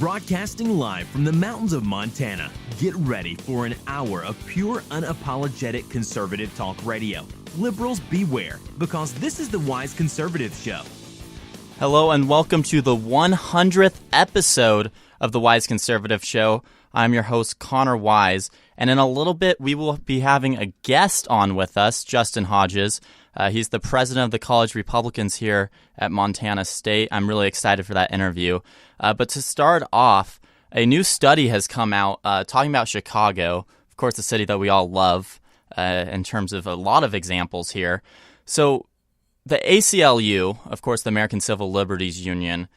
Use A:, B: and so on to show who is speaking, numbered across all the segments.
A: Broadcasting live from the mountains of Montana, get ready for an hour of pure, unapologetic conservative talk radio. Liberals beware, because this is the Wise Conservative Show.
B: Hello and welcome to the 100th episode of the Wise Conservative Show. I'm your host, Connor Wise, and in a little bit we will be having a guest on with us, Justin Hodges. He's the president of the College Republicans here at Montana State. I'm really excited for that interview. But to start off, a new study has come out talking about Chicago, of course, the city that we all love in terms of a lot of examples here. So the ACLU, of course, the American Civil Liberties Union,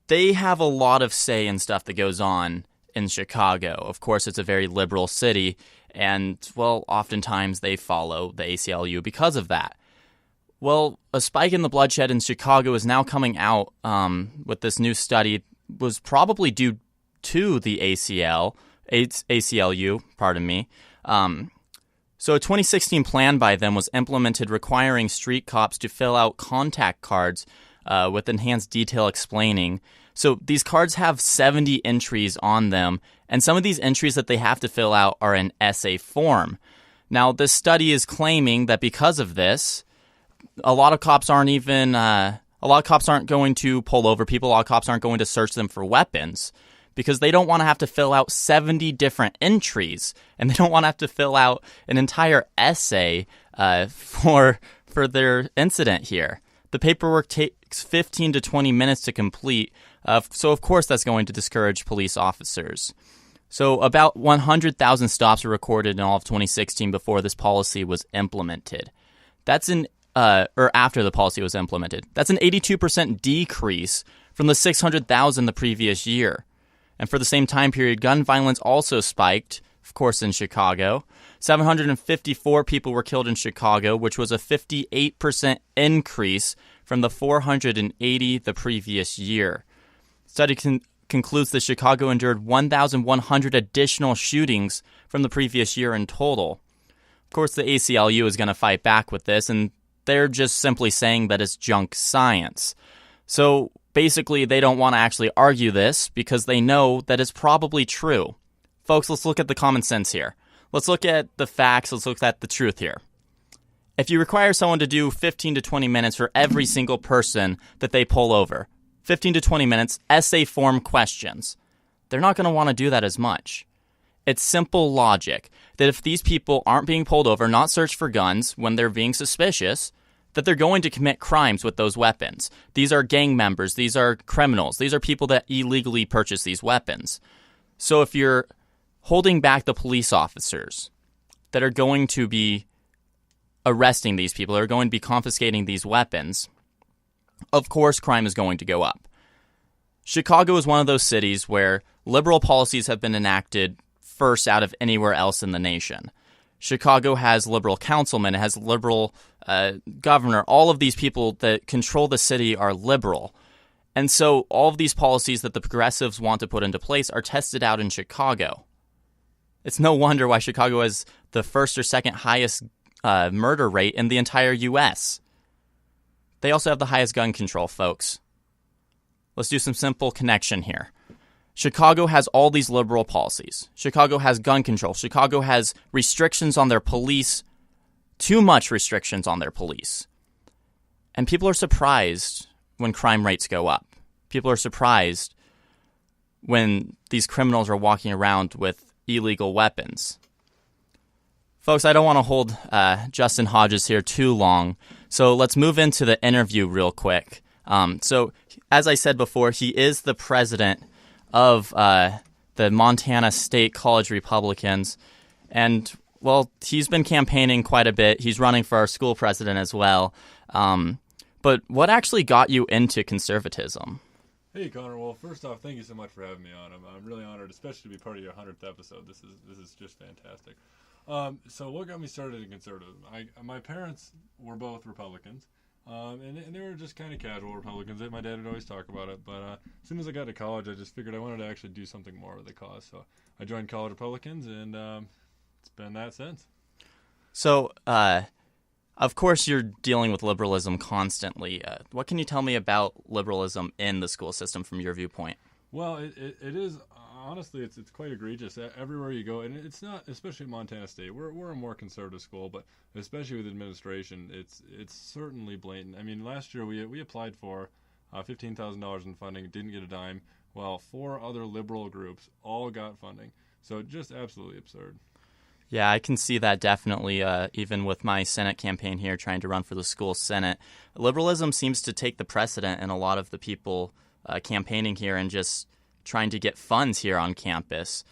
B: they have a lot of say in stuff that goes on in Chicago. Of course, it's a very liberal city, and, well, oftentimes they follow the ACLU because of that. Well, a spike in the bloodshed in Chicago is now coming out with this new study, was probably due to the ACLU, pardon me. So a 2016 plan by them was implemented requiring street cops to fill out contact cards with enhanced detail explaining. So these cards have 70 entries on them, and some of these entries that they have to fill out are in essay form. Now, this study is claiming that because of this, a lot of cops aren't going to pull over people. A lot of cops aren't going to search them for weapons because they don't want to have to fill out 70 different entries, and they don't want to have to fill out an entire essay for their incident here. The paperwork takes 15 to 20 minutes to complete, so of course that's going to discourage police officers. So about 100,000 stops were recorded in all of 2016 before this policy was implemented. Or after the policy was implemented. That's an 82% decrease from the 600,000 the previous year. And for the same time period, gun violence also spiked, of course, in Chicago. 754 people were killed in Chicago, which was a 58% increase from the 480 the previous year. Study concludes that Chicago endured 1,100 additional shootings from the previous year in total. Of course, the ACLU is going to fight back with this, and they're just simply saying that it's junk science. So basically, they don't want to actually argue this because they know that it's probably true. Folks, let's look at the common sense here. Let's look at the facts. Let's look at the truth here. If you require someone to do 15 to 20 minutes for every single person that they pull over, 15 to 20 minutes, essay form questions, they're not going to want to do that as much. It's simple logic that if these people aren't being pulled over, not searched for guns when they're being suspicious, that they're going to commit crimes with those weapons. These are gang members. These are criminals. These are people that illegally purchase these weapons. So if you're holding back the police officers that are going to be arresting these people, are going to be confiscating these weapons, of course crime is going to go up. Chicago is one of those cities where liberal policies have been enacted first out of anywhere else in the nation. Chicago has liberal councilmen, it has liberal governor. All of these people that control the city are liberal. And so all of these policies that the progressives want to put into place are tested out in Chicago. It's no wonder why Chicago has the first or second highest murder rate in the entire U.S. They also have the highest gun control, folks. Let's do some simple connection here. Chicago has all these liberal policies. Chicago has gun control. Chicago has restrictions on their police, too much restrictions on their police. And people are surprised when crime rates go up. People are surprised when these criminals are walking around with illegal weapons. Folks, I don't want to hold Justin Hodges here too long, so let's move into the interview real quick. So, as I said before, he is the president of the Montana State College Republicans, and, well, he's been campaigning quite a bit. He's running for our school president as well. But what actually got you into conservatism?
C: Hey, Connor. Well, first off, thank you so much for having me on. I'm really honored, especially to be part of your 100th episode. This is just fantastic. So what got me started in conservatism? My parents were both Republicans, and they were just kind of casual Republicans. My dad would always talk about it, but as soon as I got to college, I just figured I wanted to actually do something more with the cause. So I joined College Republicans, and it's been that since.
B: So, of course, you're dealing with liberalism constantly. What can you tell me about liberalism in the school system from your viewpoint?
C: Well, it is honestly it's quite egregious everywhere you go, and it's not, especially at Montana State. We're a more conservative school, but especially with administration, it's certainly blatant. I mean, last year we applied for $15,000 in funding, didn't get a dime, while 4 other liberal groups all got funding. So just absolutely absurd.
B: Yeah, I can see that definitely, even with my Senate campaign here, trying to run for the school Senate. Liberalism seems to take the precedent in a lot of the people campaigning here and just trying to get funds here on campus.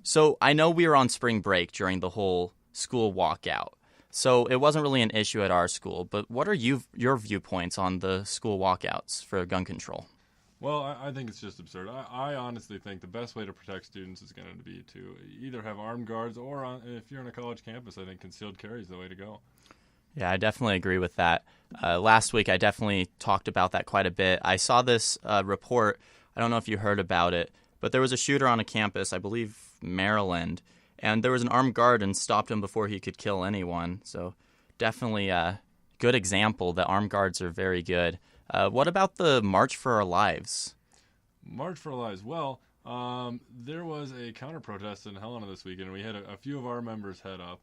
B: So I know we were on spring break during the whole school walkout, so it wasn't really an issue at our school. But what are your viewpoints on the school walkouts for gun control?
C: Well, I think it's just absurd. I honestly think the best way to protect students is going to be to either have armed guards or, if you're on a college campus, I think concealed carry is the way to go.
B: Yeah, I definitely agree with that. Last week, I definitely talked about that quite a bit. I saw this report. I don't know if you heard about it, but there was a shooter on a campus, I believe Maryland, and there was an armed guard and stopped him before he could kill anyone. So definitely a good example that armed guards are very good. What about the March for Our Lives?
C: March for Our Lives. Well, there was a counter-protest in Helena this weekend. We had a few of our members head up,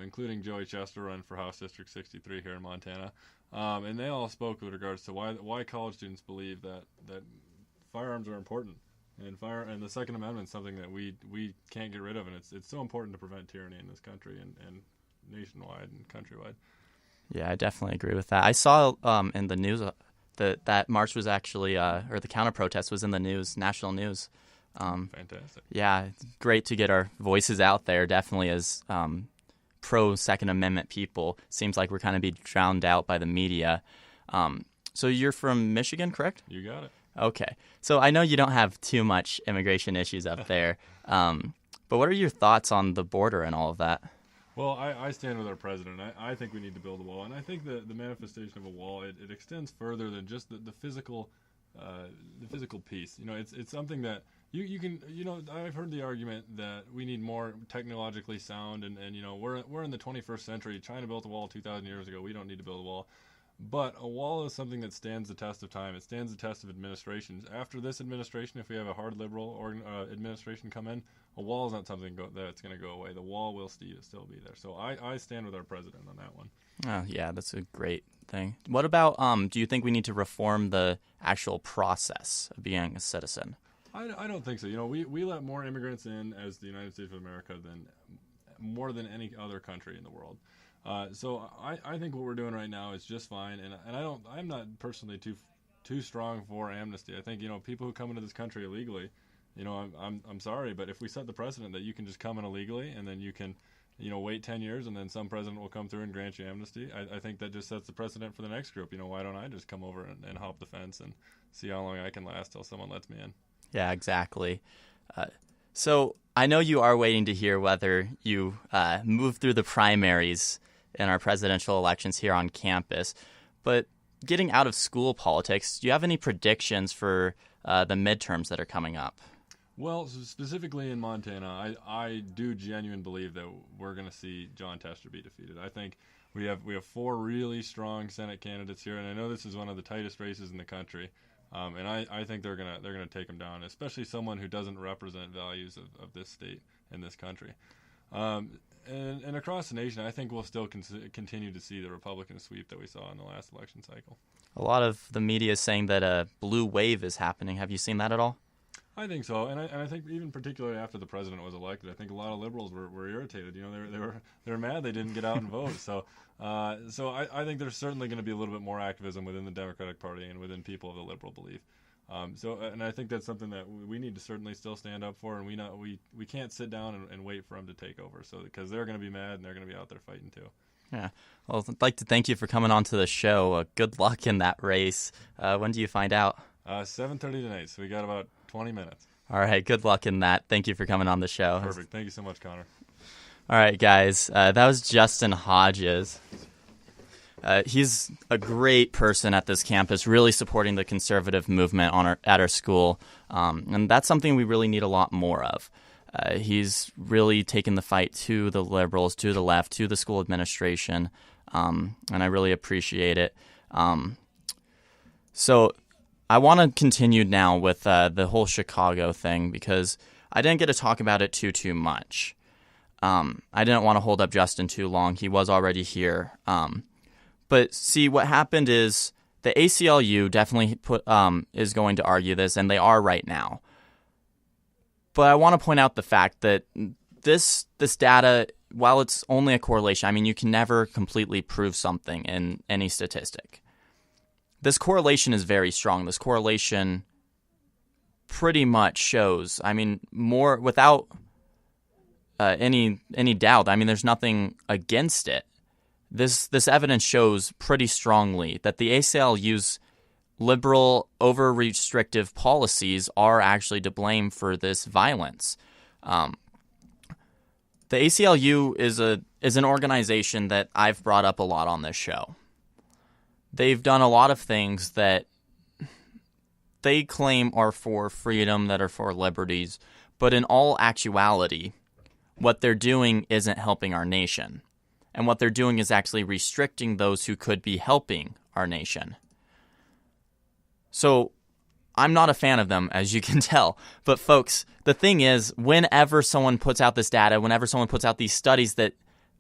C: including Joey Chester running for House District 63 here in Montana. And they all spoke with regards to why college students believe that firearms are important. And the Second Amendment is something that we can't get rid of, and it's so important to prevent tyranny in this country and nationwide and countrywide.
B: Yeah, I definitely agree with that. I saw in the news that march was actually, or the counter-protest was in the news, national news.
C: Fantastic.
B: Yeah, it's great to get our voices out there, definitely as pro-Second Amendment people. Seems like we're kind of being drowned out by the media. So you're from Michigan, correct?
C: You got it.
B: Okay. So I know you don't have too much immigration issues up there, but what are your thoughts on the border and all of that?
C: Well, I stand with our president. I think we need to build a wall, and I think the manifestation of a wall it extends further than just the physical piece. You know, it's something that you can. You know, I've heard the argument that we need more technologically sound, and you know we're in the 21st century. China built a wall 2,000 years ago. We don't need to build a wall. But a wall is something that stands the test of time. It stands the test of administrations. After this administration, if we have a hard liberal administration come in, a wall is not something that's going to go away. The wall will still be there. So I stand with our president on that one.
B: Oh, yeah, that's a great thing. What about, do you think we need to reform the actual process of being a citizen?
C: I don't think so. You know, we let more immigrants in as the United States of America than more than any other country in the world. So I think what we're doing right now is just fine, and I'm not personally too strong for amnesty. I think, you know, people who come into this country illegally, you know, I'm sorry, but if we set the precedent that you can just come in illegally and then you can, you know, wait 10 years and then some president will come through and grant you amnesty, I think that just sets the precedent for the next group. You know, why don't I just come over and hop the fence and see how long I can last till someone lets me in?
B: Yeah, exactly. So I know you are waiting to hear whether you move through the primaries in our presidential elections here on campus, but getting out of school politics, do you have any predictions for the midterms that are coming up?
C: Well, specifically in Montana, I do genuinely believe that we're going to see John Tester be defeated. I think we have 4 really strong Senate candidates here, and I know this is one of the tightest races in the country. And I think they're gonna take him down, especially someone who doesn't represent values of this state and this country. And across the nation, I think we'll still continue to see the Republican sweep that we saw in the last election cycle.
B: A lot of the media is saying that a blue wave is happening. Have you seen that at all?
C: I think so, and I think even particularly after the president was elected, I think a lot of liberals were irritated. You know, they were mad they didn't get out and vote. So I think there's certainly going to be a little bit more activism within the Democratic Party and within people of the liberal belief. And I think that's something that we need to certainly still stand up for, and we can't sit down and wait for them to take over. So because they're going to be mad and they're going to be out there fighting too.
B: Yeah. Well, I'd like to thank you for coming on to the show. Good luck in that race. When do you find out?
C: 7:30 tonight. So we got about 20 minutes.
B: All right. Good luck in that. Thank you for coming on the show.
C: Perfect. Thank you so much, Connor.
B: All right, guys. That was Justin Hodges. He's a great person at this campus, really supporting the conservative movement at our school, and that's something we really need a lot more of. He's really taken the fight to the liberals, to the left, to the school administration, and I really appreciate it. So I want to continue now with the whole Chicago thing because I didn't get to talk about it too much. I didn't want to hold up Justin too long. He was already here. But see, what happened is the ACLU definitely is going to argue this, and they are right now. But I want to point out the fact that this data, while it's only a correlation, I mean, you can never completely prove something in any statistic. This correlation is very strong. This correlation pretty much shows, I mean, more without any doubt. I mean, there's nothing against it. This evidence shows pretty strongly that the ACLU's liberal, over-restrictive policies are actually to blame for this violence. The ACLU is an organization that I've brought up a lot on this show. They've done a lot of things that they claim are for freedom, that are for liberties, but in all actuality, what they're doing isn't helping our nation. And what they're doing is actually restricting those who could be helping our nation. So I'm not a fan of them, as you can tell. But folks, the thing is, whenever someone puts out this data, whenever someone puts out these studies that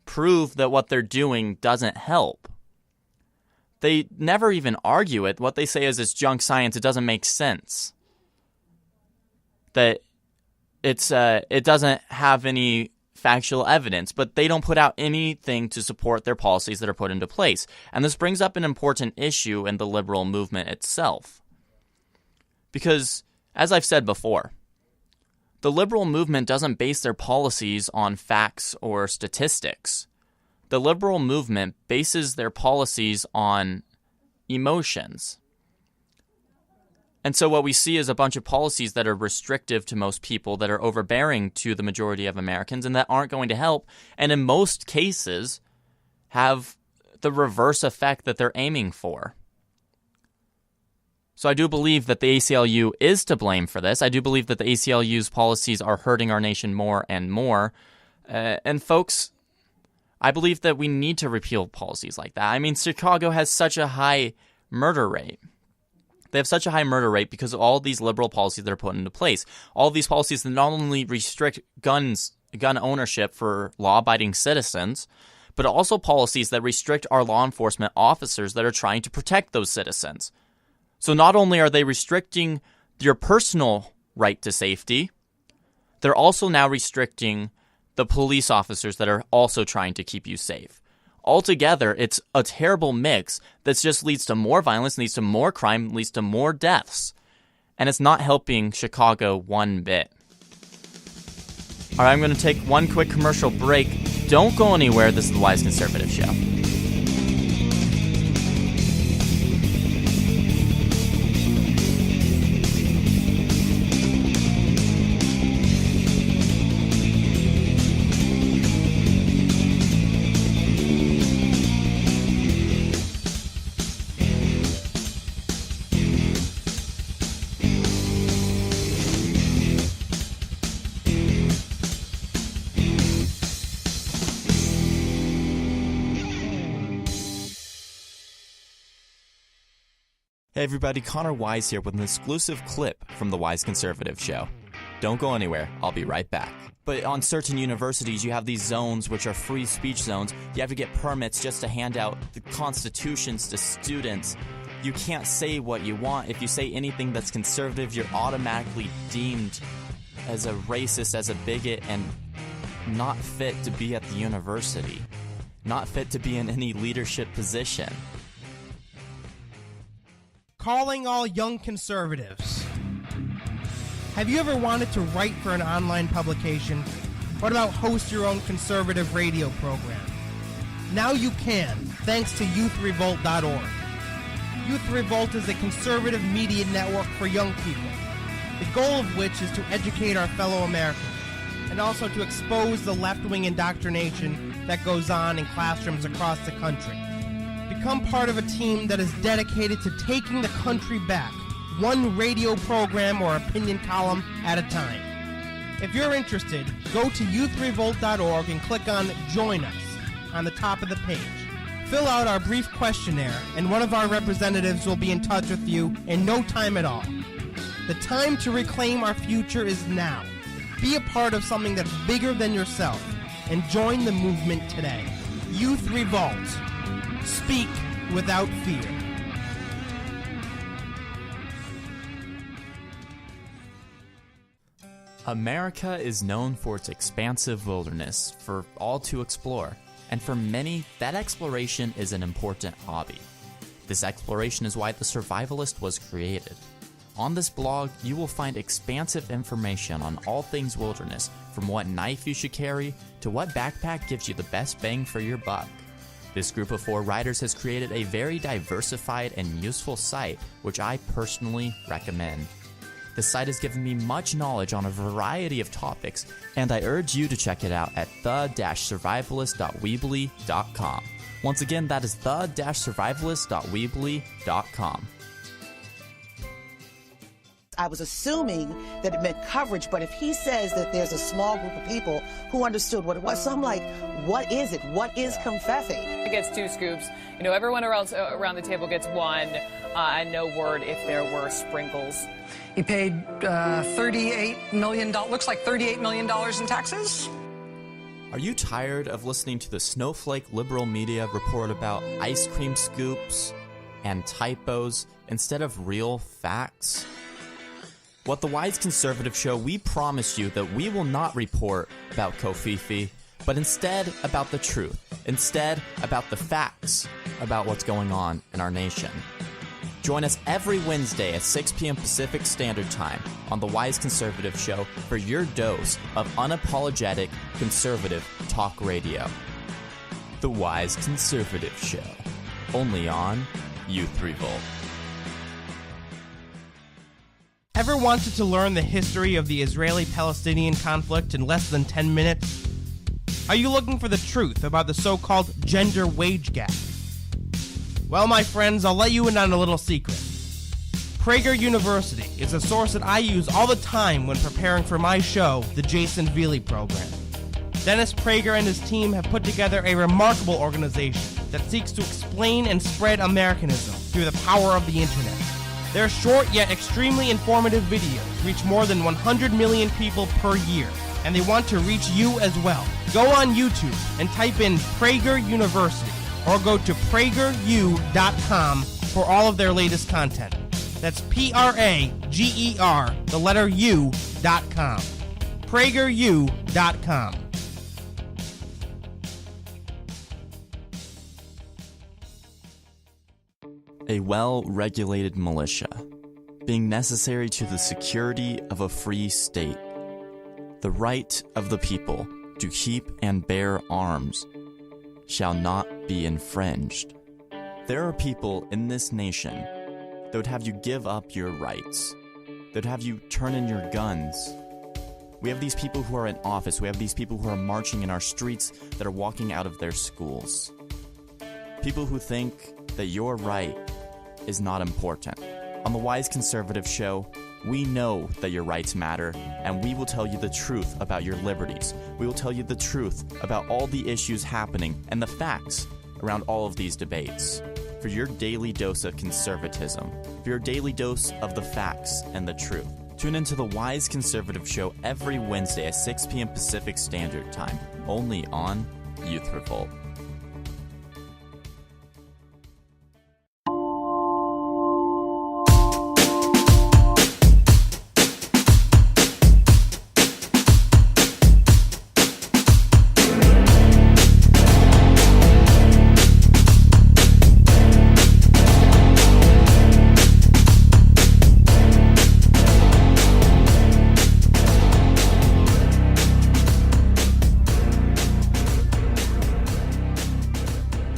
B: prove that what they're doing doesn't help, they never even argue it. What they say is it's junk science. It doesn't make sense. That it doesn't have any factual evidence, but they don't put out anything to support their policies that are put into place. And this brings up an important issue in the liberal movement itself. Because, as I've said before, the liberal movement doesn't base their policies on facts or statistics. The liberal movement bases their policies on emotions. And so what we see is a bunch of policies that are restrictive to most people, that are overbearing to the majority of Americans, and that aren't going to help, and in most cases have the reverse effect that they're aiming for. So I do believe that the ACLU is to blame for this. I do believe that the ACLU's policies are hurting our nation more and more. And folks, I believe that we need to repeal policies like that. I mean, Chicago has such a high murder rate. They have such a high murder rate because of all these liberal policies that are put into place. All these policies that not only restrict gun ownership for law-abiding citizens, but also policies that restrict our law enforcement officers that are trying to protect those citizens. So not only are they restricting your personal right to safety, they're also now restricting the police officers that are also trying to keep you safe. Altogether, it's a terrible mix that just leads to more violence, leads to more crime, leads to more deaths. And it's not helping Chicago one bit. All right, I'm going to take one quick commercial break. Don't go anywhere. This is the Wise Conservative Show. Hey everybody, Connor Wise here with an exclusive clip from the Wise Conservative Show. Don't go anywhere, I'll be right back. But on certain universities, you have these zones which are free speech zones. You have to get permits just to hand out the constitutions to students. You can't say what you want. If you say anything that's conservative, you're automatically deemed as a racist, as a bigot, and not fit to be at the university. Not fit to be in any leadership position.
D: Calling all young conservatives. Have you ever wanted to write for an online publication? What about host your own conservative radio program? Now you can, thanks to youthrevolt.org. Youth Revolt is a conservative media network for young people, the goal of which is to educate our fellow Americans and also to expose the left-wing indoctrination that goes on in classrooms across the country. Become part of a team that is dedicated to taking the country back, one radio program or opinion column at a time. If you're interested, go to youthrevolt.org and click on Join Us on the top of the page. Fill out our brief questionnaire, and one of our representatives will be in touch with you in no time at all. The time to reclaim our future is now. Be a part of something that's bigger than yourself, and join the movement today. Youth Revolt. Speak without fear.
B: America is known for its expansive wilderness for all to explore, and for many, that exploration is an important hobby. This exploration is why the Survivalist was created. On this blog, you will find expansive information on all things wilderness, from what knife you should carry to what backpack gives you the best bang for your buck. This group of 4 writers has created a very diversified and useful site, which I personally recommend. The site has given me much knowledge on a variety of topics, and I urge you to check it out at the-survivalist.weebly.com. Once again, that is the-survivalist.weebly.com.
E: I was assuming that it meant coverage, but if he says that there's a small group of people who understood what it was, so I'm like, what is it? What is confetti?
F: It gets 2 scoops. You know, everyone around the table gets 1, and no word if there were sprinkles.
G: He paid $38 million, looks like $38 million in taxes.
B: Are you tired of listening to the snowflake liberal media report about ice cream scoops and typos instead of real facts? What the Wise Conservative Show, we promise you that we will not report about Kofifi, but instead about the truth. Instead about the facts about what's going on in our nation. Join us every Wednesday at 6 p.m. Pacific Standard Time on the Wise Conservative Show for your dose of unapologetic conservative talk radio. The Wise Conservative Show, only on Youth Revolt.
D: Ever wanted to learn the history of the Israeli-Palestinian conflict in less than 10 minutes? Are you looking for the truth about the so-called gender wage gap? Well, my friends, I'll let you in on a little secret. Prager University is a source that I use all the time when preparing for my show, the Jason Veely Program. Dennis Prager and his team have put together a remarkable organization that seeks to explain and spread Americanism through the power of the internet. Their short yet extremely informative videos reach more than 100 million people per year, and they want to reach you as well. Go on YouTube and type in Prager University, or go to prageru.com for all of their latest content. That's Prager, the letter U.com. prageru.com.
B: A well-regulated militia, being necessary to the security of a free state. The right of the people to keep and bear arms shall not be infringed. There are people in this nation that would have you give up your rights, that would have you turn in your guns. We have these people who are in office, we have these people who are marching in our streets, that are walking out of their schools. People who think that your right is not important. On the Wise Conservative Show, we know that your rights matter, and we will tell you the truth about your liberties. We will tell you the truth about all the issues happening and the facts around all of these debates. For your daily dose of conservatism, for your daily dose of the facts and the truth. Tune into the Wise Conservative Show every Wednesday at 6 p.m. Pacific Standard Time, only on Youth Revolt.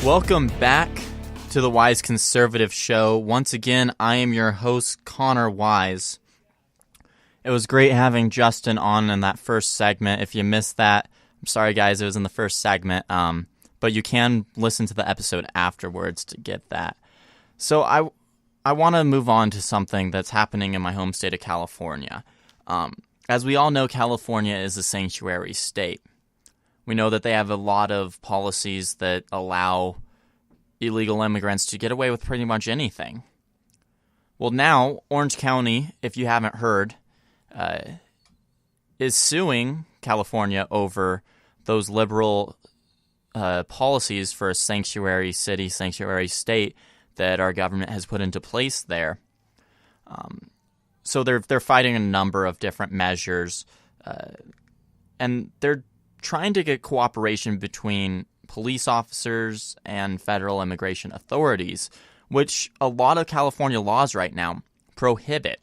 B: Welcome back to the Wise Conservative Show. Once again, I am your host, Connor Wise. It was great having Justin on in that first segment. If you missed that, I'm sorry, guys, it was in the first segment. But you can listen to the episode afterwards to get that. So I want to move on to something that's happening in my home state of California. As we all know, California is a sanctuary state. We know that they have a lot of policies that allow illegal immigrants to get away with pretty much anything. Well, now Orange County, if you haven't heard, is suing California over those liberal policies for a sanctuary city, sanctuary state that our government has put into place there. So they're fighting a number of different measures, and they're trying to get cooperation between police officers and federal immigration authorities, which a lot of California laws right now prohibit.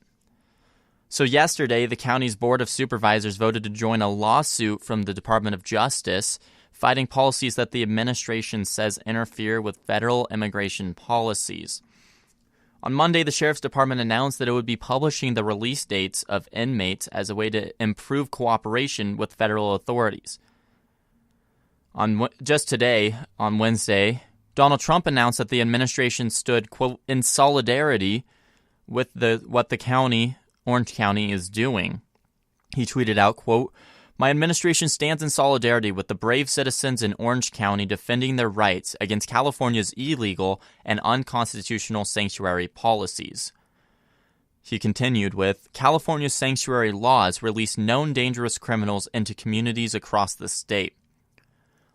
B: So yesterday, the county's Board of Supervisors voted to join a lawsuit from the Department of Justice fighting policies that the administration says interfere with federal immigration policies. On Monday, the Sheriff's Department announced that it would be publishing the release dates of inmates as a way to improve cooperation with federal authorities. Just today, on Wednesday, Donald Trump announced that the administration stood, quote, in solidarity with what the Orange County, is doing. He tweeted out, quote, "My administration stands in solidarity with the brave citizens in Orange County defending their rights against California's illegal and unconstitutional sanctuary policies." He continued with, "California's sanctuary laws release known dangerous criminals into communities across the state.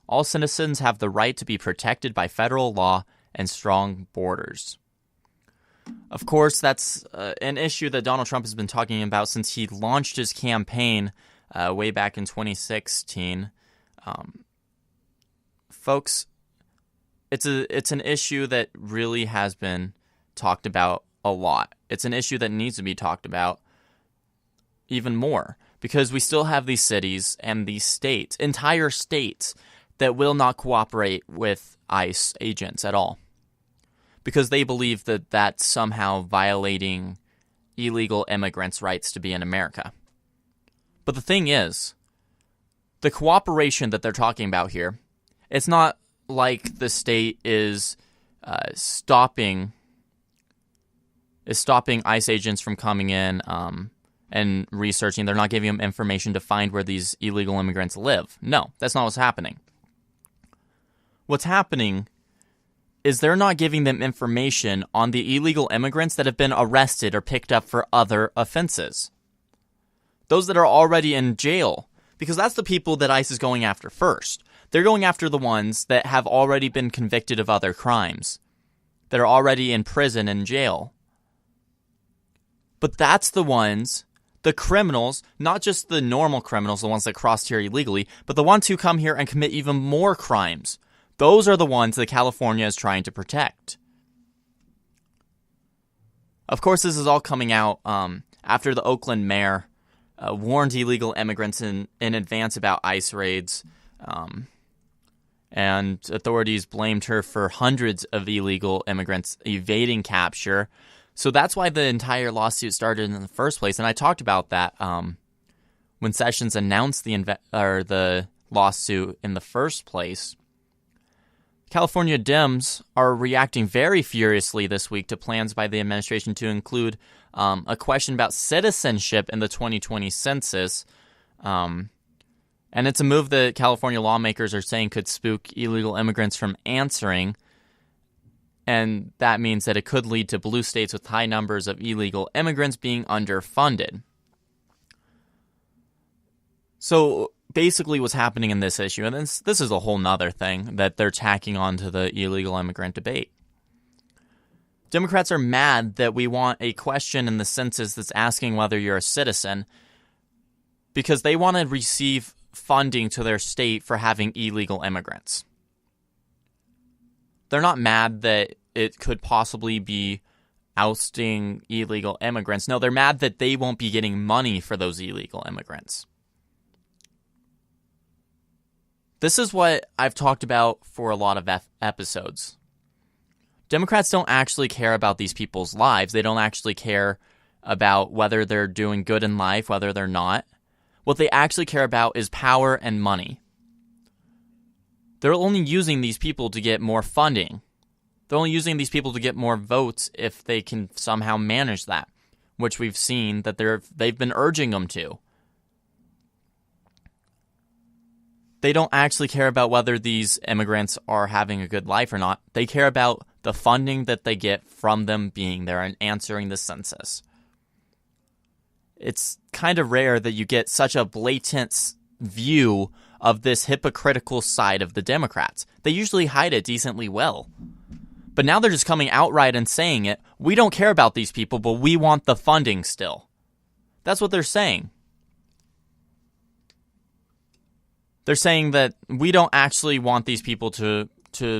B: All citizens have the right to be protected by federal law and strong borders." Of course, that's an issue that Donald Trump has been talking about since he launched his campaign way back in 2016. Folks, it's an issue that really has been talked about a lot. It's an issue that needs to be talked about even more because we still have these cities and these states, entire states, that will not cooperate with ICE agents at all because they believe that that's somehow violating illegal immigrants' rights to be in America. But the thing is, the cooperation that they're talking about here, it's not like the state is stopping ICE agents from coming in and researching. They're not giving them information to find where these illegal immigrants live. No, that's not what's happening. What's happening is they're not giving them information on the illegal immigrants that have been arrested or picked up for other offenses. Those that are already in jail, because that's the people that ICE is going after first. They're going after the ones that have already been convicted of other crimes, that are already in prison and jail. But that's the ones, the criminals, not just the normal criminals, the ones that crossed here illegally, but the ones who come here and commit even more crimes. Those are the ones that California is trying to protect. Of course, this is all coming out after the Oakland mayor warned illegal immigrants in advance about ICE raids, and authorities blamed her for hundreds of illegal immigrants evading capture. So that's why the entire lawsuit started in the first place, and I talked about that when Sessions announced the lawsuit in the first place. California Dems are reacting very furiously this week to plans by the administration to include a question about citizenship in the 2020 census. And it's a move that California lawmakers are saying could spook illegal immigrants from answering. And that means that it could lead to blue states with high numbers of illegal immigrants being underfunded. So basically what's happening in this issue, and this is a whole nother thing that they're tacking onto the illegal immigrant debate. Democrats are mad that we want a question in the census that's asking whether you're a citizen because they want to receive funding to their state for having illegal immigrants. They're not mad that it could possibly be ousting illegal immigrants. No, they're mad that they won't be getting money for those illegal immigrants. This is what I've talked about for a lot of episodes. Democrats don't actually care about these people's lives. They don't actually care about whether they're doing good in life, whether they're not. What they actually care about is power and money. They're only using these people to get more funding. They're only using these people to get more votes if they can somehow manage that, which we've seen that they've been urging them to. they don't actually care about whether these immigrants are having a good life or not. They care about the funding that they get from them being there and answering the census. It's kind of rare that you get such a blatant view of this hypocritical side of the Democrats. They usually hide it decently well. But now they're just coming outright and saying it. We don't care about these people, but we want the funding still. That's what they're saying. They're saying that we don't actually want these people to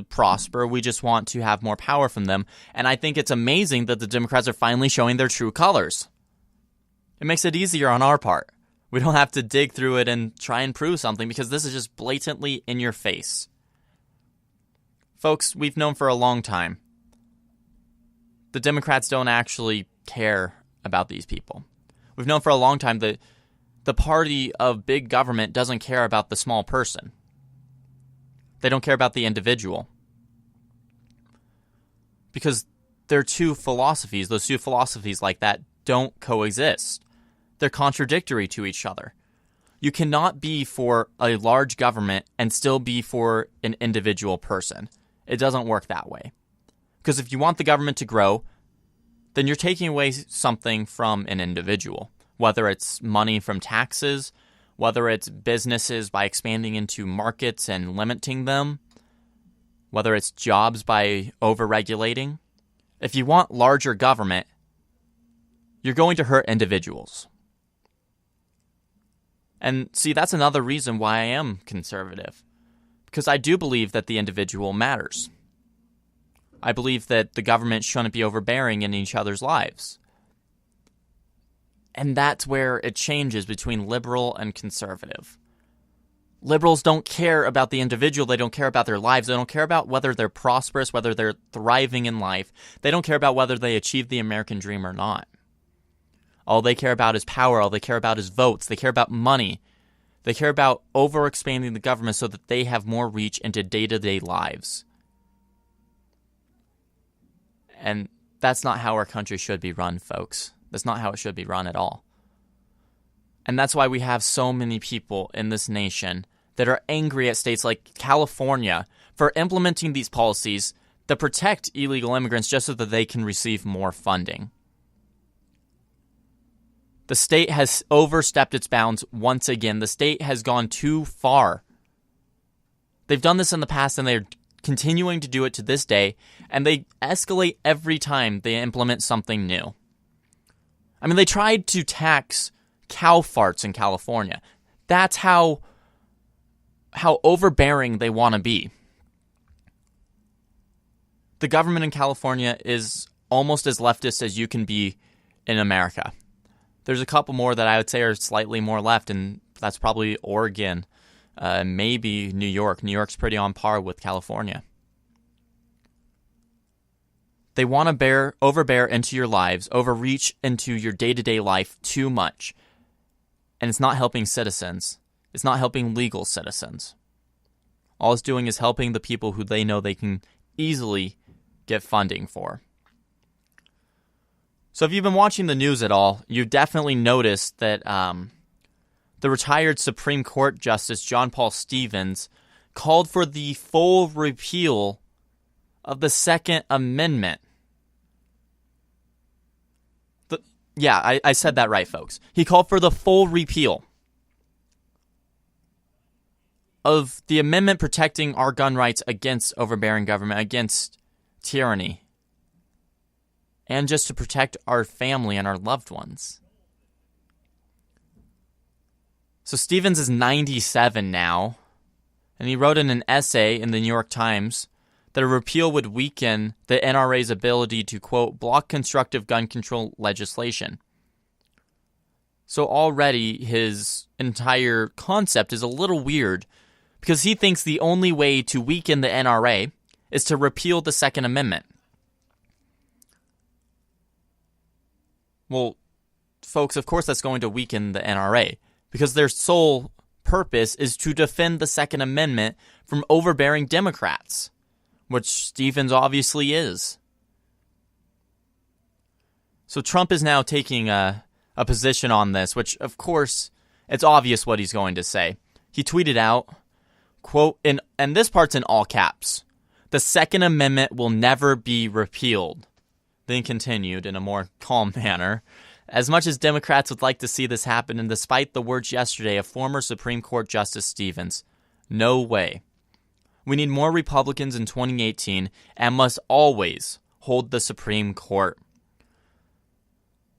B: prosper. We just want to have more power from them. And I think it's amazing that the Democrats are finally showing their true colors. It makes it easier on our part. We don't have to dig through it and try and prove something because this is just blatantly in your face. Folks, we've known for a long time. The Democrats don't actually care about these people. We've known for a long time that the party of big government doesn't care about the small person. They don't care about the individual. Because they're two philosophies. Those two philosophies like that don't coexist. They're contradictory to each other. You cannot be for a large government and still be for an individual person. It doesn't work that way. Because if you want the government to grow, then you're taking away something from an individual. Whether it's money from taxes, whether it's businesses by expanding into markets and limiting them, whether it's jobs by over-regulating. If you want larger government, you're going to hurt individuals. And see, that's another reason why I am conservative. Because I do believe that the individual matters. I believe that the government shouldn't be overbearing in each other's lives. And that's where it changes between liberal and conservative. Liberals don't care about the individual. They don't care about their lives. They don't care about whether they're prosperous, whether they're thriving in life. They don't care about whether they achieve the American dream or not. All they care about is power. All they care about is votes. They care about money. They care about over-expanding the government so that they have more reach into day-to-day lives. And that's not how our country should be run, folks. That's not how it should be run at all. And that's why we have so many people in this nation that are angry at states like California for implementing these policies that protect illegal immigrants just so that they can receive more funding. The state has overstepped its bounds once again. The state has gone too far. They've done this in the past and they're continuing to do it to this day, and they escalate every time they implement something new. I mean, they tried to tax cow farts in California. That's how overbearing they want to be. The government in California is almost as leftist as you can be in America. There's a couple more that I would say are slightly more left, and that's probably Oregon, maybe New York. New York's pretty on par with California. They want to overbear into your lives, overreach into your day-to-day life too much. And it's not helping citizens. It's not helping legal citizens. All it's doing is helping the people who they know they can easily get funding for. So if you've been watching the news at all, you've definitely noticed that the retired Supreme Court Justice John Paul Stevens called for the full repeal of the Second Amendment. I said that right, folks. He called for the full repeal of the amendment protecting our gun rights against overbearing government, against tyranny, and just to protect our family and our loved ones. So Stevens is 97 now, and he wrote in an essay in the New York Times that a repeal would weaken the NRA's ability to, quote, block constructive gun control legislation. So already his entire concept is a little weird because he thinks the only way to weaken the NRA is to repeal the Second Amendment. Well, folks, of course that's going to weaken the NRA because their sole purpose is to defend the Second Amendment from overbearing Democrats, which Stevens obviously is. So Trump is now taking a position on this, which, of course, it's obvious what he's going to say. He tweeted out, quote, and this part's in all caps, "The Second Amendment will never be repealed." Then continued in a more calm manner, "As much as Democrats would like to see this happen, and despite the words yesterday of former Supreme Court Justice Stevens, no way. We need more Republicans in 2018 and must always hold the Supreme Court."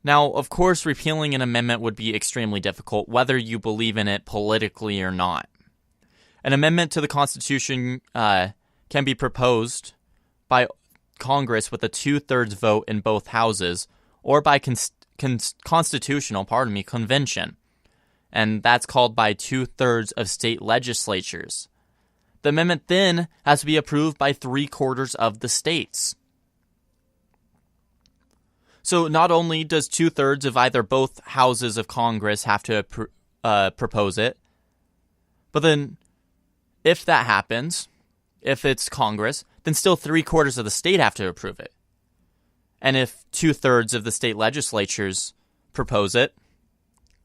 B: Now, of course, repealing an amendment would be extremely difficult, whether you believe in it politically or not. An amendment to the Constitution can be proposed by Congress with a 2/3 vote in both houses, or by convention, and that's called by 2/3 of state legislatures. The amendment then has to be approved by 3/4 of the states. So not only does 2/3 of either both houses of Congress have to propose it, but then if that happens, if it's Congress, then still 3/4 of the state have to approve it. And if 2/3 of the state legislatures propose it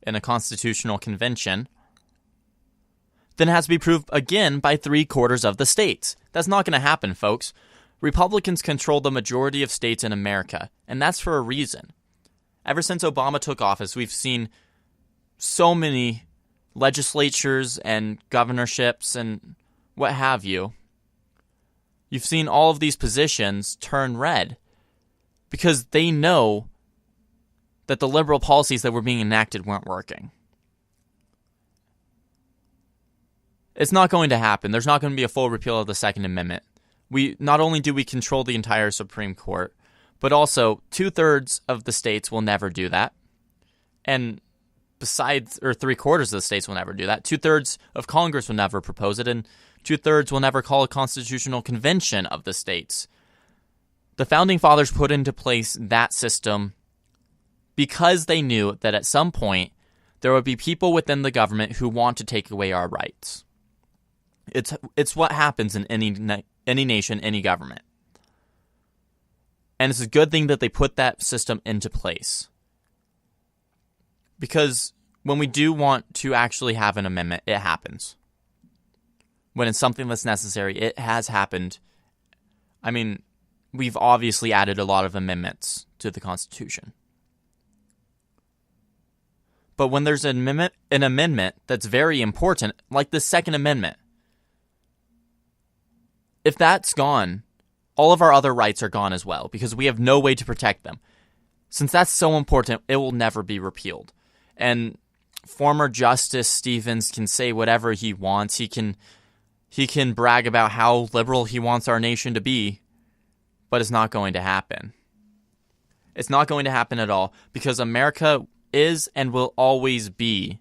B: in a constitutional convention, then it has to be approved again by 3/4 of the states. That's not going to happen, folks. Republicans control the majority of states in America, and that's for a reason. Ever since Obama took office, we've seen so many legislatures and governorships and what have you. You've seen all of these positions turn red because they know that the liberal policies that were being enacted weren't working. It's not going to happen. There's not going to be a full repeal of the Second Amendment. Not only do we control the entire Supreme Court, but also 2/3 of the states will never do that. And besides, or 3/4 of the states will never do that. 2/3 of Congress will never propose it, and 2/3 will never call a constitutional convention of the states. The Founding Fathers put into place that system because they knew that at some point there would be people within the government who want to take away our rights. It's what happens in any nation, any government. And it's a good thing that they put that system into place. Because when we do want to actually have an amendment, it happens. When it's something that's necessary, it has happened. I mean, we've obviously added a lot of amendments to the Constitution. But when there's an amendment that's very important, like the Second Amendment, if that's gone, all of our other rights are gone as well, because we have no way to protect them. Since that's so important, it will never be repealed. And former Justice Stevens can say whatever he wants. He can brag about how liberal he wants our nation to be, but it's not going to happen. It's not going to happen at all, because America is and will always be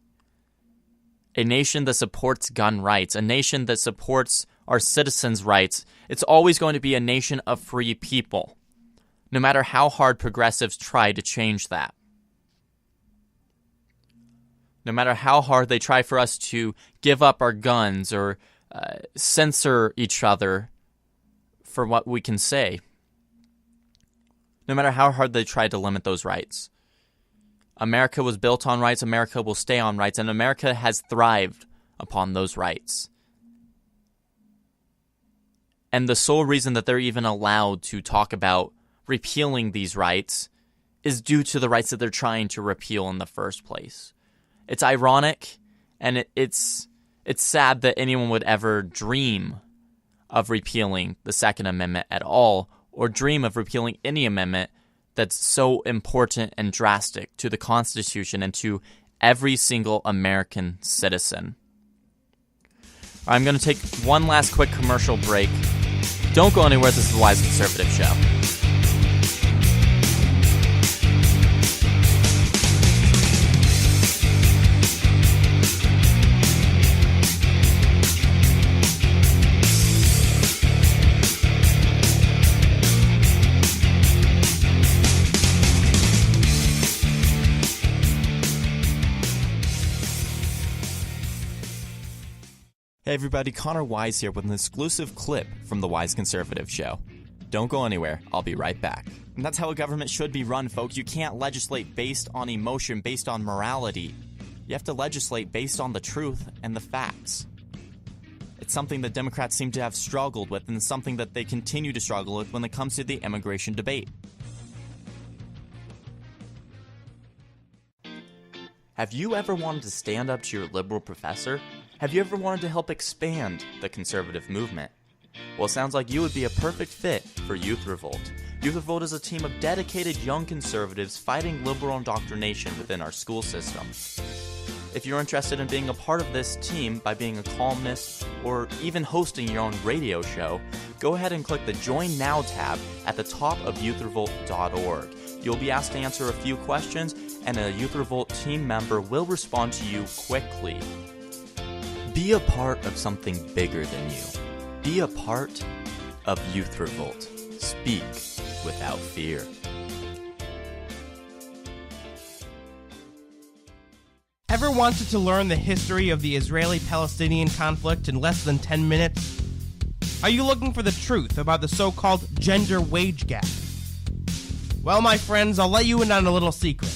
B: a nation that supports gun rights, a nation that supports our citizens' rights. It's always going to be a nation of free people, no matter how hard progressives try to change that. No matter how hard they try for us to give up our guns or censor each other for what we can say. No matter how hard they try to limit those rights. America was built on rights, America will stay on rights, and America has thrived upon those rights. And the sole reason that they're even allowed to talk about repealing these rights is due to the rights that they're trying to repeal in the first place. It's ironic, and it's sad that anyone would ever dream of repealing the Second Amendment at all, or dream of repealing any amendment that's so important and drastic to the Constitution and to every single American citizen. I'm going to take one last quick commercial break. Don't go anywhere. This is the Wise Conservative Show. Hey everybody, Connor Wise here with an exclusive clip from the Wise Conservative Show. Don't go anywhere, I'll be right back. And that's how a government should be run, folks. You can't legislate based on emotion, based on morality. You have to legislate based on the truth and the facts. it's something that Democrats seem to have struggled with, and it's something that they continue to struggle with when it comes to the immigration debate. Have you ever wanted to stand up to your liberal professor? Have you ever wanted to help expand the conservative movement? Well, it sounds like you would be a perfect fit for Youth Revolt. Youth Revolt is a team of dedicated young conservatives fighting liberal indoctrination within our school system. If you're interested in being a part of this team by being a columnist or even hosting your own radio show, go ahead and click the Join Now tab at the top of youthrevolt.org. You'll be asked to answer a few questions, and a Youth Revolt team member will respond to you quickly. Be a part of something bigger than you. Be a part of Youth Revolt. Speak without fear.
D: Ever wanted to learn the history of the Israeli-Palestinian conflict in less than 10 minutes? Are you looking for the truth about the so-called gender wage gap? Well, my friends, I'll let you in on a little secret.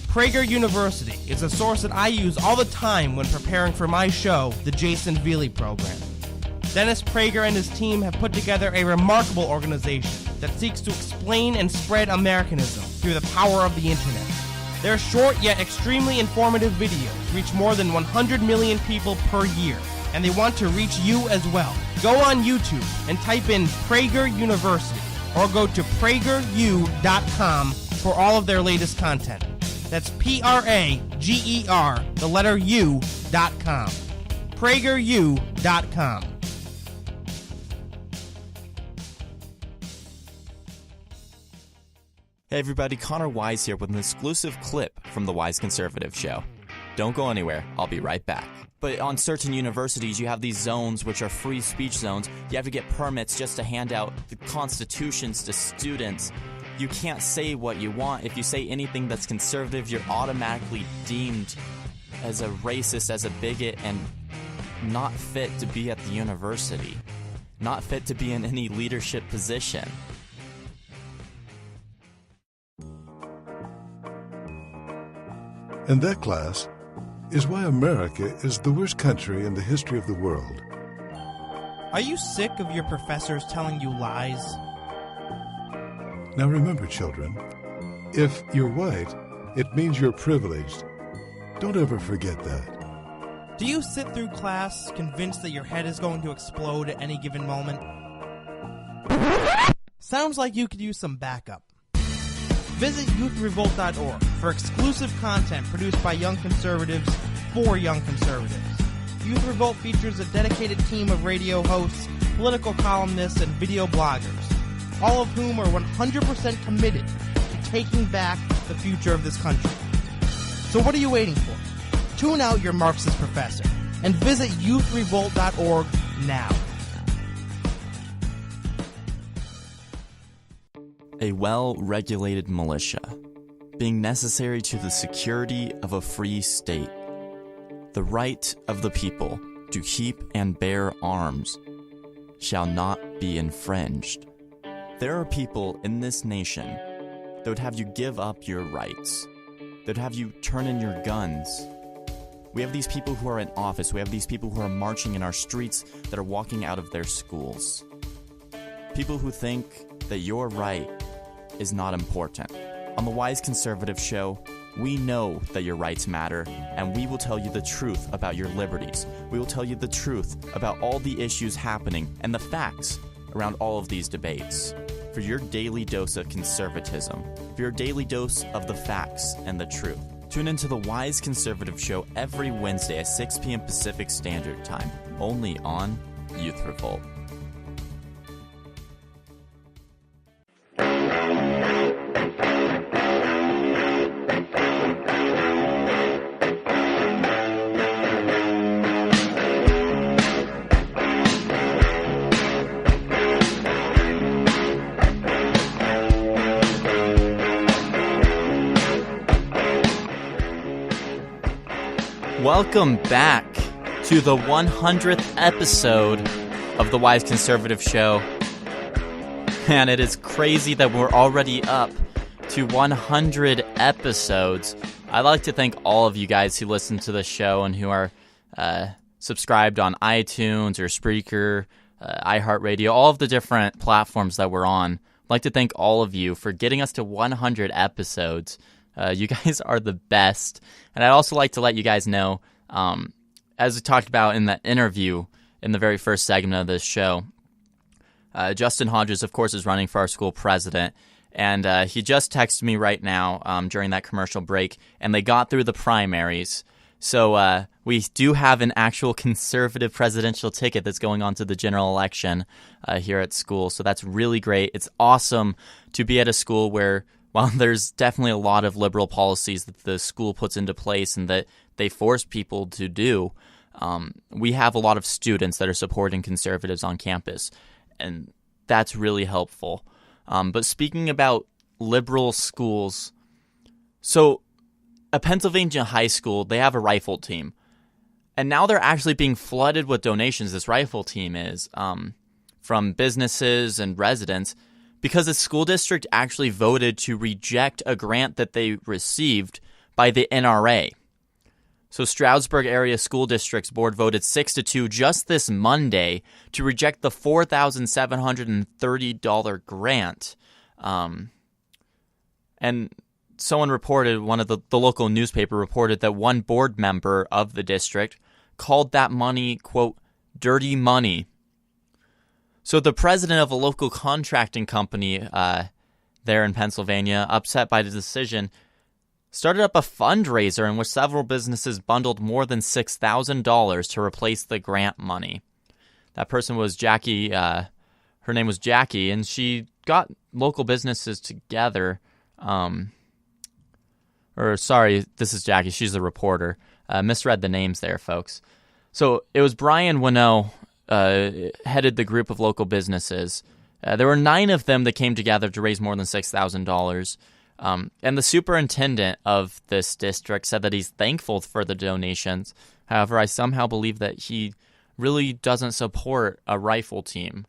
D: Prager University is a source that I use all the time when preparing for my show, the Jason Veely Program. Dennis Prager and his team have put together a remarkable organization that seeks to explain and spread Americanism through the power of the internet. Their short yet extremely informative videos reach more than 100 million people per year, and they want to reach you as well. Go on YouTube and type in Prager University, or go to prageru.com for all of their latest content. That's Prager, the letter U.com. prageru.com.
B: Hey everybody, Connor Wise here with an exclusive clip from the Wise Conservative Show. Don't go anywhere, I'll be right back. But on certain universities, you have these zones which are free speech zones. You have to get permits just to hand out the constitutions to students. You can't say what you want. If you say anything that's conservative, you're automatically deemed as a racist, as a bigot, and not fit to be at the university. Not fit to be in any leadership position.
H: And that, class, is why America is the worst country in the history of the world.
D: Are you sick of your professors telling you lies?
H: Now remember, children, if you're white, it means you're privileged. Don't ever forget that.
D: Do you sit through class convinced that your head is going to explode at any given moment? Sounds like you could use some backup. Visit youthrevolt.org for exclusive content produced by young conservatives for young conservatives. Youth Revolt features a dedicated team of radio hosts, political columnists, and video bloggers, all of whom are 100% committed to taking back the future of this country. So what are you waiting for? Tune out your Marxist professor and visit youthrevolt.org now.
B: A well-regulated militia, being necessary to the security of a free state. The right of the people to keep and bear arms shall not be infringed. There are people in this nation that would have you give up your rights, that would have you turn in your guns. We have these people who are in office, we have these people who are marching in our streets that are walking out of their schools. People who think that your right is not important. On the Wise Conservative Show, we know that your rights matter, and we will tell you the truth about your liberties. We will tell you the truth about all the issues happening and the facts around all of these debates. For your daily dose of conservatism, for your daily dose of the facts and the truth. Tune into the Wise Conservative Show every Wednesday at 6 p.m. Pacific Standard Time, only on Youth Revolt. Welcome back to the 100th episode of the Wise Conservative Show. And it is crazy that we're already up to 100 episodes. I'd like to thank all of you guys who listen to the show and who are subscribed on iTunes or Spreaker, iHeartRadio, all of the different platforms that we're on. I'd like to thank all of you for getting us to 100 episodes. You guys are the best. And I'd also like to let you guys know, as we talked about in the interview in the very first segment of this show, Justin Hodges, of course, is running for our school president. And he just texted me right now during that commercial break, and they got through the primaries. So we do have an actual conservative presidential ticket that's going on to the general election here at school. So that's really great. It's awesome to be at a school where, while there's definitely a lot of liberal policies that the school puts into place and that they force people to do, we have a lot of students that are supporting conservatives on campus. And that's really helpful. But speaking about liberal schools, so a Pennsylvania high school, they have a rifle team. And now they're actually being flooded with donations, this rifle team is, from businesses and residents, because the school district actually voted to reject a grant that they received by the NRA. So Stroudsburg Area School District's board voted 6-2 just this Monday to reject the $4,730 grant. And someone reported, one of the local newspaper reported that one board member of the district called that money, quote, dirty money. So the president of a local contracting company there in Pennsylvania, upset by the decision, started up a fundraiser in which several businesses bundled more than $6,000 to replace the grant money. That person was Jackie. Her name was Jackie, and she got local businesses together. This is Jackie. She's the reporter. Misread the names there, folks. So it was Brian Winnow headed the group of local businesses. There were 9 of them that came together to raise more than $6,000. And the superintendent of this district said that he's thankful for the donations. However, I somehow believe that he really doesn't support a rifle team.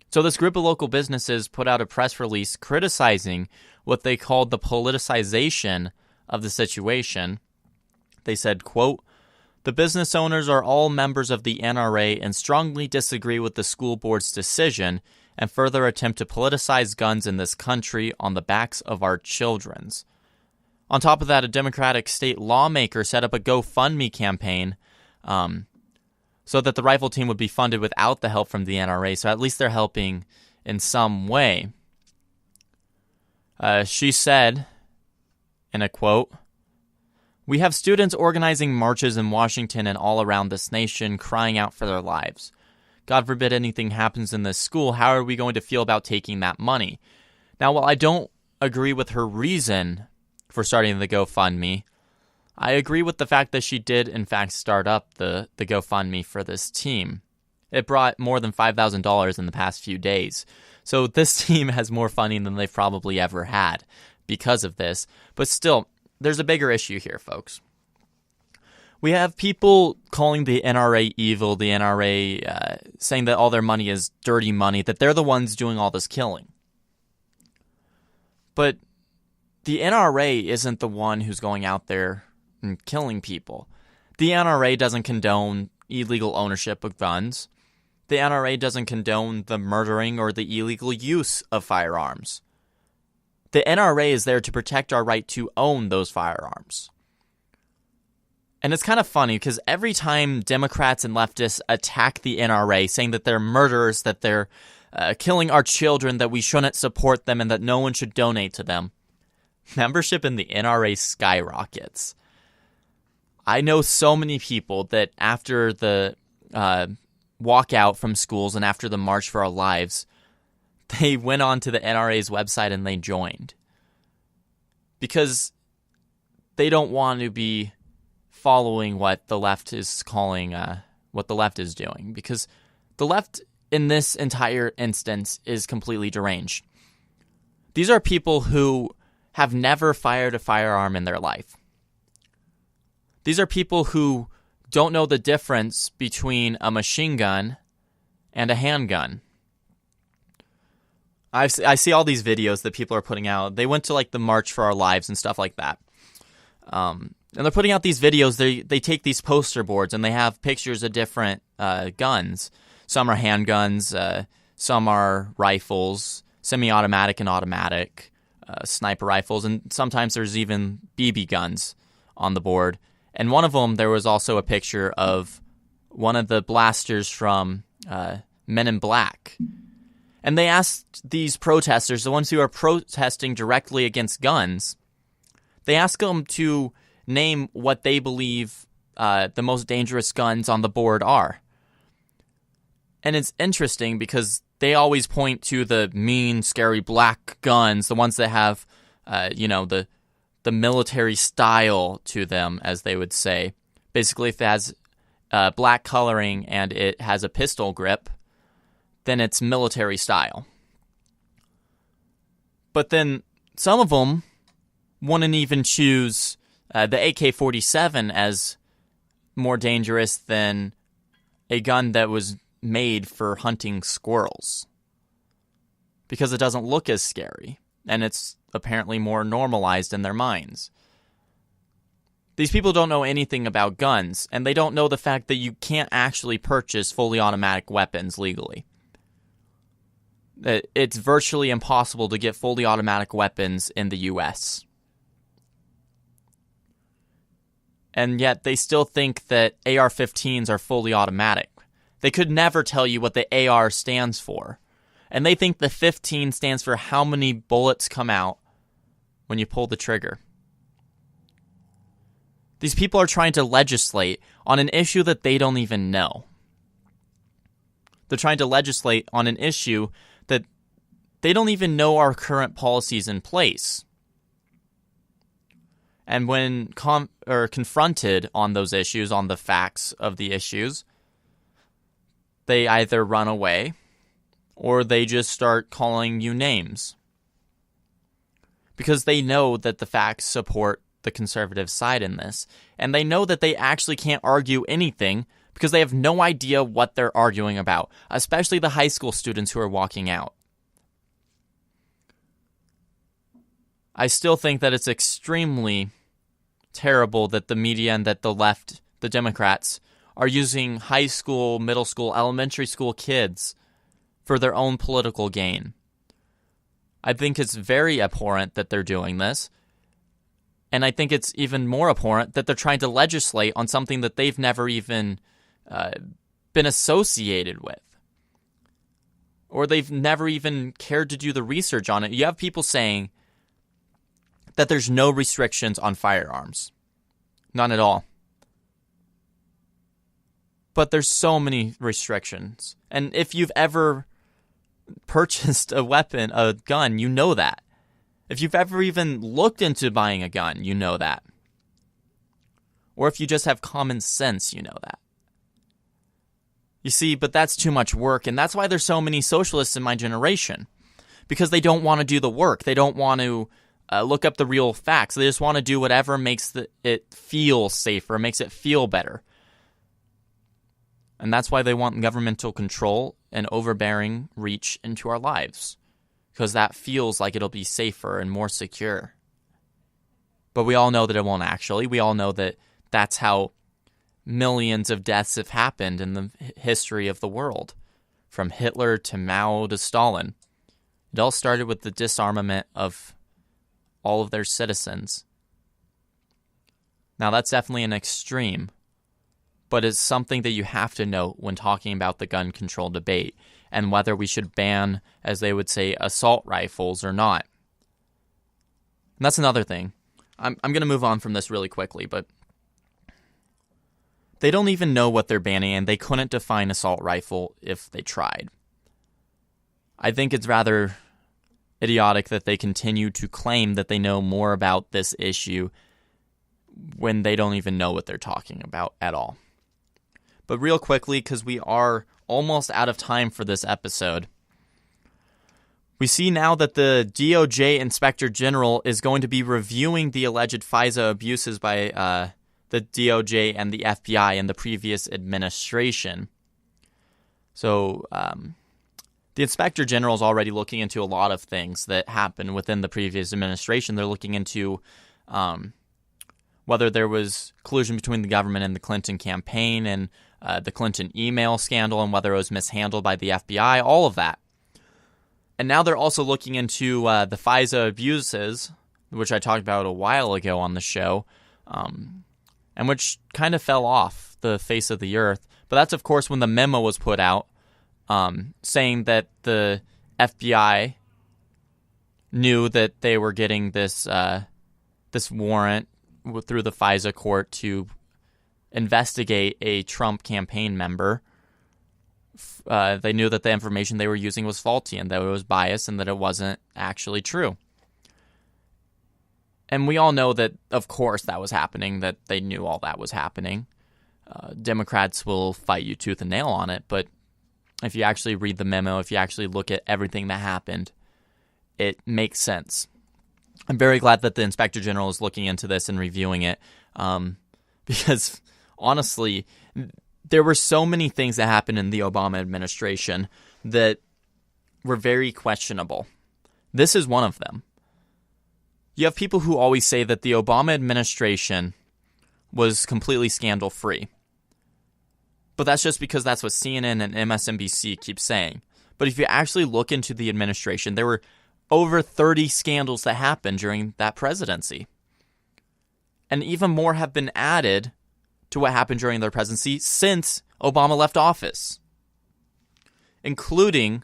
B: So this group of local businesses put out a press release criticizing what they called the politicization of the situation. They said, quote, "The business owners are all members of the NRA and strongly disagree with the school board's decision and further attempt to politicize guns in this country on the backs of our children." On top of that, a Democratic state lawmaker set up a GoFundMe campaign so that the rifle team would be funded without the help from the NRA. So at least they're helping in some way. She said, in a quote, "We have students organizing marches in Washington and all around this nation, crying out for their lives. God forbid anything happens in this school. How are we going to feel about taking that money?" Now, while I don't agree with her reason for starting the GoFundMe, I agree with the fact that she did, in fact, start up the GoFundMe for this team. It brought more than $5,000 in the past few days. So this team has more funding than they've probably ever had because of this. But still, there's a bigger issue here, folks. We have people calling the NRA evil, the NRA saying that all their money is dirty money, that they're the ones doing all this killing. But the NRA isn't the one who's going out there and killing people. The NRA doesn't condone illegal ownership of guns. The NRA doesn't condone the murdering or the illegal use of firearms. The NRA is there to protect our right to own those firearms. And it's kind of funny because every time Democrats and leftists attack the NRA, saying that they're murderers, that they're killing our children, that we shouldn't support them, and that no one should donate to them, membership in the NRA skyrockets. I know so many people that after the walkout from schools and after the March for Our Lives, they went on to the NRA's website and they joined. Because they don't want to be following what the left is calling, what the left is doing. Because the left in this entire instance is completely deranged. These are people who have never fired a firearm in their life. These are people who don't know the difference between a machine gun and a handgun. I see all these videos that people are putting out. They went to like the March for Our Lives and stuff like that. And they're putting out these videos. They take these poster boards and they have pictures of different guns. Some are handguns, some are rifles, semi-automatic and automatic, sniper rifles, and sometimes there's even BB guns on the board. And one of them, there was also a picture of one of the blasters from Men in Black. And they asked these protesters, the ones who are protesting directly against guns, they asked them to name what they believe the most dangerous guns on the board are. And it's interesting because they always point to the mean, scary black guns, the ones that have, the military style to them, as they would say. Basically, if it has black coloring and it has a pistol grip, then it's military style. But then some of them wouldn't even choose the AK-47 as more dangerous than a gun that was made for hunting squirrels, because it doesn't look as scary, and it's apparently more normalized in their minds. These people don't know anything about guns, and they don't know the fact that you can't actually purchase fully automatic weapons legally. It's virtually impossible to get fully automatic weapons in the U.S. And yet they still think that AR-15s are fully automatic. They could never tell you what the AR stands for. And they think the 15 stands for how many bullets come out when you pull the trigger. These people are trying to legislate on an issue that they don't even know. They're trying to legislate on an issue that they don't even know our current policies in place. And when confronted on those issues, on the facts of the issues, they either run away or they just start calling you names. Because they know that the facts support the conservative side in this. And they know that they actually can't argue anything because they have no idea what they're arguing about, especially the high school students who are walking out. I still think that it's extremely terrible that the media and that the left, the Democrats, are using high school, middle school, elementary school kids for their own political gain. I think it's very abhorrent that they're doing this. And I think it's even more abhorrent that they're trying to legislate on something that they've never even been associated with. Or they've never even cared to do the research on it. You have people saying that there's no restrictions on firearms. None at all. But there's so many restrictions. And if you've ever purchased a weapon, a gun, you know that. If you've ever even looked into buying a gun, you know that. Or if you just have common sense, you know that. You see, but that's too much work, and that's why there's so many socialists in my generation. Because they don't want to do the work. They don't want to look up the real facts. They just want to do whatever makes it feel safer, makes it feel better. And that's why they want governmental control and overbearing reach into our lives. Because that feels like it'll be safer and more secure. But we all know that it won't actually. We all know that that's how millions of deaths have happened in the history of the world. From Hitler to Mao to Stalin. It all started with the disarmament of all of their citizens. Now that's definitely an extreme. But it's something that you have to note when talking about the gun control debate and whether we should ban, as they would say, assault rifles or not. And that's another thing. I'm going to move on from this really quickly, but they don't even know what they're banning, and they couldn't define assault rifle if they tried. I think it's rather idiotic that they continue to claim that they know more about this issue when they don't even know what they're talking about at all. But real quickly, because we are almost out of time for this episode, we see now that the DOJ Inspector General is going to be reviewing the alleged FISA abuses by the DOJ and the FBI in the previous administration. So the Inspector General is already looking into a lot of things that happened within the previous administration. They're looking into whether there was collusion between the government and the Clinton campaign and the Clinton email scandal and whether it was mishandled by the FBI, all of that. And now they're also looking into the FISA abuses, which I talked about a while ago on the show, and which kind of fell off the face of the earth. But that's, of course, when the memo was put out saying that the FBI knew that they were getting this warrant through the FISA court to investigate a Trump campaign member. They knew that the information they were using was faulty and that it was biased and that it wasn't actually true. And we all know that, of course, that was happening, that they knew all that was happening. Democrats will fight you tooth and nail on it, but if you actually read the memo, if you actually look at everything that happened, it makes sense. I'm very glad that the Inspector General is looking into this and reviewing it, because honestly, there were so many things that happened in the Obama administration that were very questionable. This is one of them. You have people who always say that the Obama administration was completely scandal-free. But that's just because that's what CNN and MSNBC keep saying. But if you actually look into the administration, there were over 30 scandals that happened during that presidency. And even more have been added to what happened during their presidency since Obama left office, including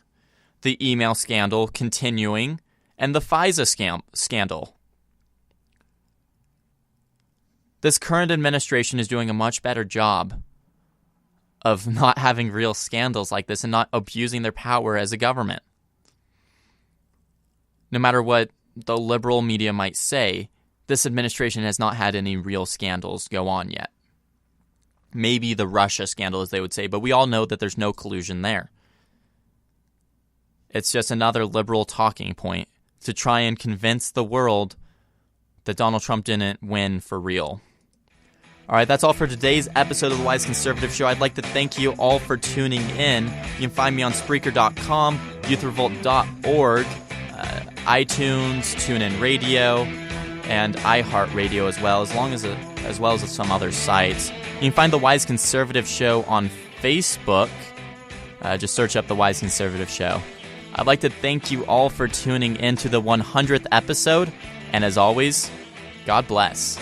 B: the email scandal continuing and the FISA scandal. This current administration is doing a much better job of not having real scandals like this and not abusing their power as a government. No matter what the liberal media might say, this administration has not had any real scandals go on yet. Maybe the Russia scandal, as they would say, but we all know that there's no collusion there. It's just another liberal talking point to try and convince the world that Donald Trump didn't win for real. All right, that's all for today's episode of The Wise Conservative Show. I'd like to thank you all for tuning in. You can find me on Spreaker.com, YouthRevolt.org, iTunes, TuneIn Radio, and iHeartRadio as well as some other sites. You can find The Wise Conservative Show on Facebook. Just search up The Wise Conservative Show. I'd like to thank you all for tuning in to the 100th episode, and as always, God bless.